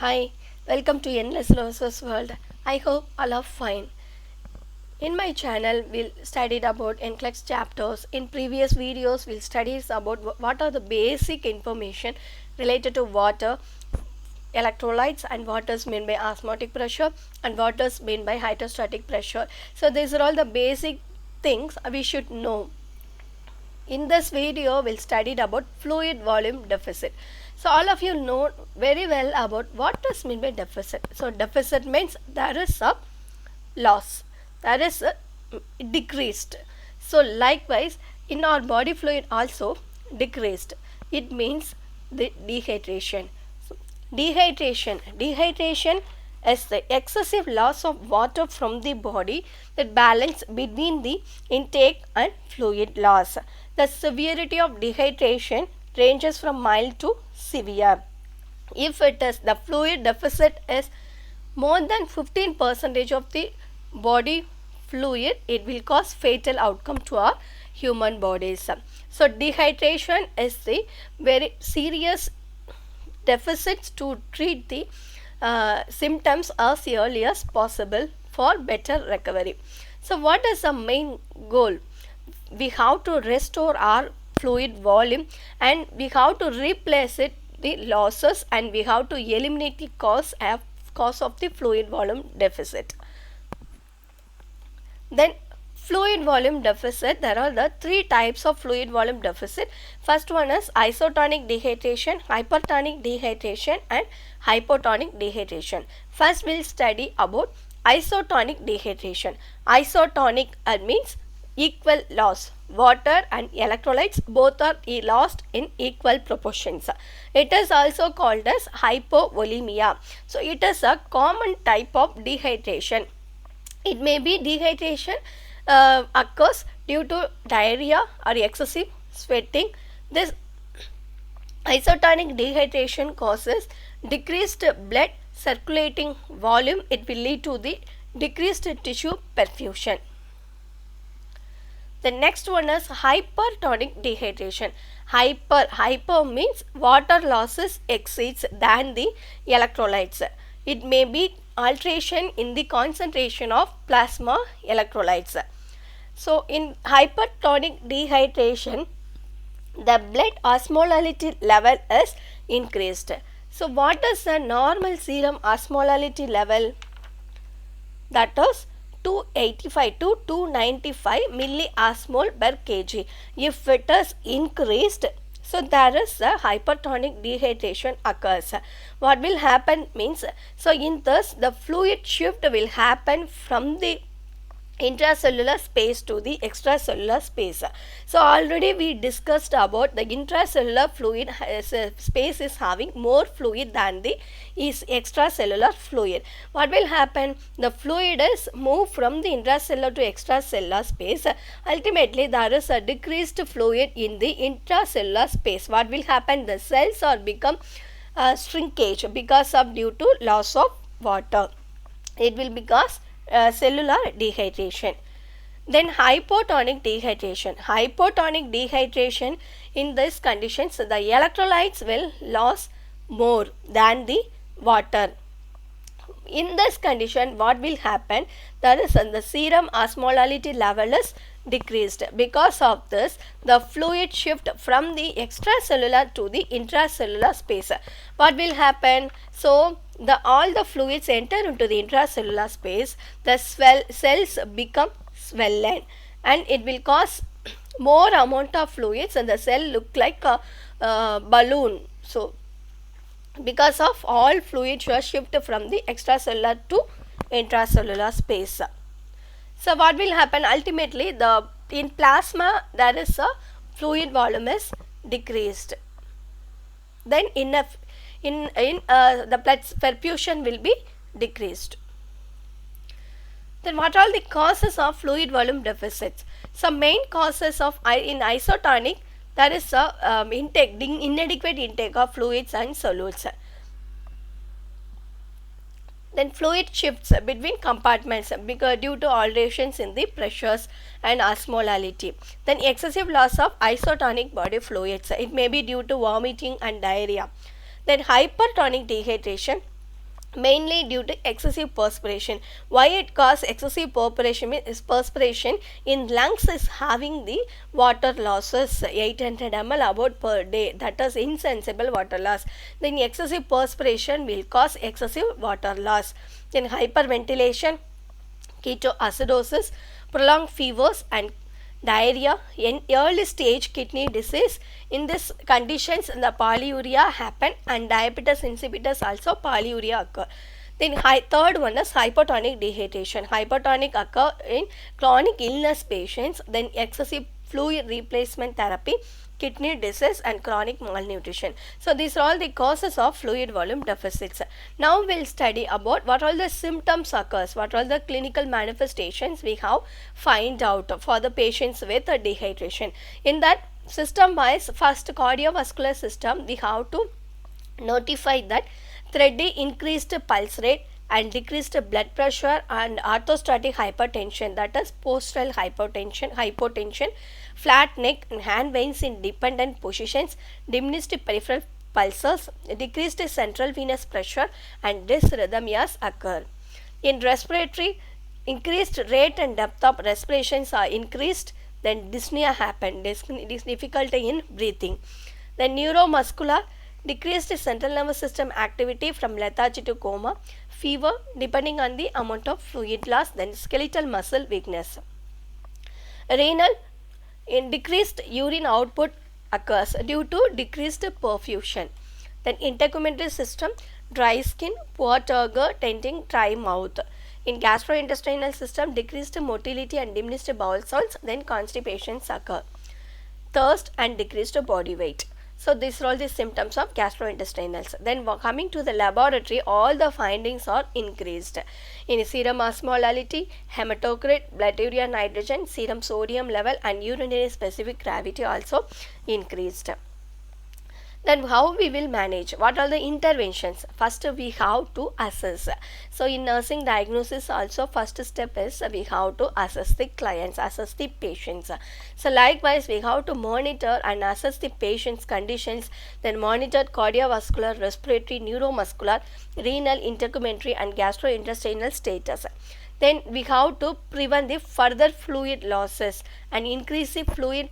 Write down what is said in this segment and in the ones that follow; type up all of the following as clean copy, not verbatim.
Hi, welcome to Endless Roses World. I hope all are fine. In my channel, we'll studied about NCLEX chapters. In previous videos, we'll study about what are the basic information related to water, electrolytes, and what is meant by osmotic pressure and what is meant by hydrostatic pressure. So these are all the basic things we should know. In this video, we'll study about fluid volume deficit. So all of you know very well about what is meant by deficit. So deficit means there is a loss, there is a decreased. So likewise, in our body fluid also decreased. It means the dehydration. So, dehydration is the excessive loss of water from the body, that balance between the intake and fluid loss. The severity of dehydration ranges from mild to severe. If it is the fluid deficit is more than 15% of the body fluid, it will cause fatal outcome to our human bodies. So dehydration is the very serious deficits to treat the symptoms as early as possible for better recovery. So what is the main goal? We have to restore our fluid volume and we have to replace it the losses, and we have to eliminate the cause of the fluid volume deficit. Then fluid volume deficit, there are the three types of fluid volume deficit. First one is isotonic dehydration, hypertonic dehydration and hypotonic dehydration. First we'll study about isotonic dehydration. Isotonic means equal loss. Water and electrolytes both are lost in equal proportions. It is also called as hypovolemia. So it is a common type of dehydration. It may be dehydration occurs due to diarrhea or excessive sweating. This isotonic dehydration causes decreased blood circulating volume. It will lead to the decreased tissue perfusion. The next one is hypertonic dehydration. Hyper means water losses exceeds than the electrolytes. It may be alteration in the concentration of plasma electrolytes. So in hypertonic dehydration, the blood osmolality level is increased. So what is the normal serum osmolality level? That is 285 to 295 milliosmol per kg. If it is increased, so there is a hypertonic dehydration occurs. What will happen means, so in this the fluid shift will happen from the intracellular space to the extracellular space. So already we discussed about the intracellular fluid space is having more fluid than the extracellular fluid. What will happen? The fluid is moved from the intracellular to extracellular space. Ultimately there is a decreased fluid in the intracellular space. What will happen? The cells are become shrinkage because of due to loss of water. It will because cellular dehydration. Then hypotonic dehydration. Hypotonic dehydration, in this conditions the electrolytes will lose more than the water. In this condition what will happen? There is the serum osmolality level is decreased. Because of this the fluid shift from the extracellular to the intracellular space. What will happen? So all the fluids enter into the intracellular space, the cells become swollen and it will cause more amount of fluids and the cell look like a balloon. So because of all fluids shift from the extracellular to intracellular space. So what will happen? Ultimately in plasma there is a fluid volume is decreased. Then the blood perfusion will be decreased. Then what are the causes of fluid volume deficits? Some main causes of in isotonic, there is a inadequate intake of fluids and solutes. Then fluid shifts between compartments because due to alterations in the pressures and osmolality. Then excessive loss of isotonic body fluids. It may be due to vomiting and diarrhea. Then hypertonic dehydration. mainly due to excessive perspiration. Why it causes excessive perspiration is perspiration in lungs is having the water losses 800 ml about per day, that is insensible water loss. Then excessive perspiration will cause excessive water loss. Then hyperventilation, ketoacidosis, prolonged fevers and diarrhea in early stage kidney disease. In these conditions the polyuria happen and diabetes insipidus also polyuria occur. Then third one is hypertonic dehydration. Hypertonic occur in chronic illness patients. Then excessive fluid replacement therapy, kidney disease and chronic malnutrition. So these are all the causes of fluid volume deficits. Now we'll study about what all the symptoms occurs, what all the clinical manifestations we have find out for the patients with dehydration. In that system wise, first cardiovascular system we have to notify that thready increased pulse rate and decreased blood pressure and orthostatic hypertension, that is postural hypotension, flat neck and hand veins in dependent positions, diminished peripheral pulses, decreased central venous pressure and dysrhythmias occur. In respiratory, increased rate and depth of respirations are increased, then dyspnea happen, difficulty in breathing. Then neuromuscular, decreased central nervous system activity from lethargy to coma, fever depending on the amount of fluid loss, then skeletal muscle weakness. Renal, in decreased urine output occurs due to decreased perfusion. Then integumentary system, dry skin, poor turgor, tenting, dry mouth. In gastrointestinal system, decreased motility and diminished bowel salts, then constipations occur. Thirst and decreased body weight. So these are all the symptoms of gastrointestinal. Then coming to the laboratory, all the findings are increased. In serum osmolality, hematocrit, blood urea nitrogen, serum sodium level and urinary specific gravity also increased. Then how we will manage? What are the interventions? First we have to assess. So in nursing diagnosis also first step is we have to assess the clients, assess the patients. So likewise we have to monitor and assess the patient's conditions, then monitor cardiovascular, respiratory, neuromuscular, renal, integumentary and gastrointestinal status. Then we have to prevent the further fluid losses and increase the fluid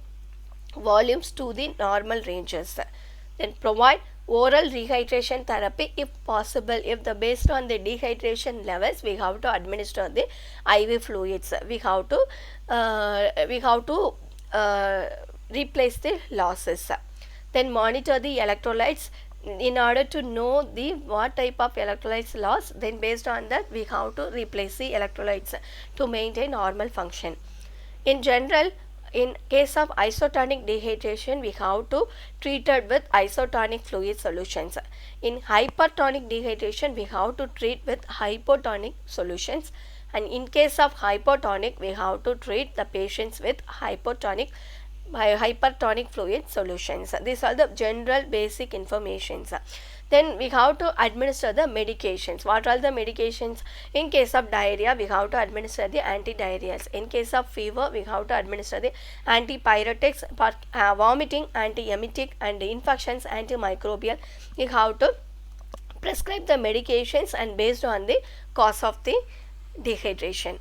volumes to the normal ranges. Then provide oral rehydration therapy if possible. If the based on the dehydration levels, we have to administer the IV fluids. We have to replace the losses. Then monitor the electrolytes in order to know the what type of electrolytes loss. Then based on that, we have to replace the electrolytes to maintain normal function. In general, in case of isotonic dehydration, we have to treat it with isotonic fluid solutions. In hypertonic dehydration, we have to treat with hypotonic solutions. And in case of hypotonic, we have to treat the patients with hypertonic fluid solutions. These are the general basic informations. Then we have to administer the medications. What are the medications? In case of diarrhea, we have to administer the antidiarrheals. In case of fever, we have to administer the antipyretics. For vomiting, antiemetic, and infections, antimicrobial. We have to prescribe the medications and based on the cause of the dehydration.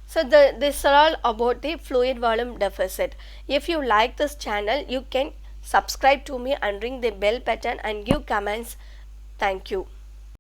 So this are all about the fluid volume deficit. If you like this channel, you can subscribe to me and ring the bell button and give comments. Thank you.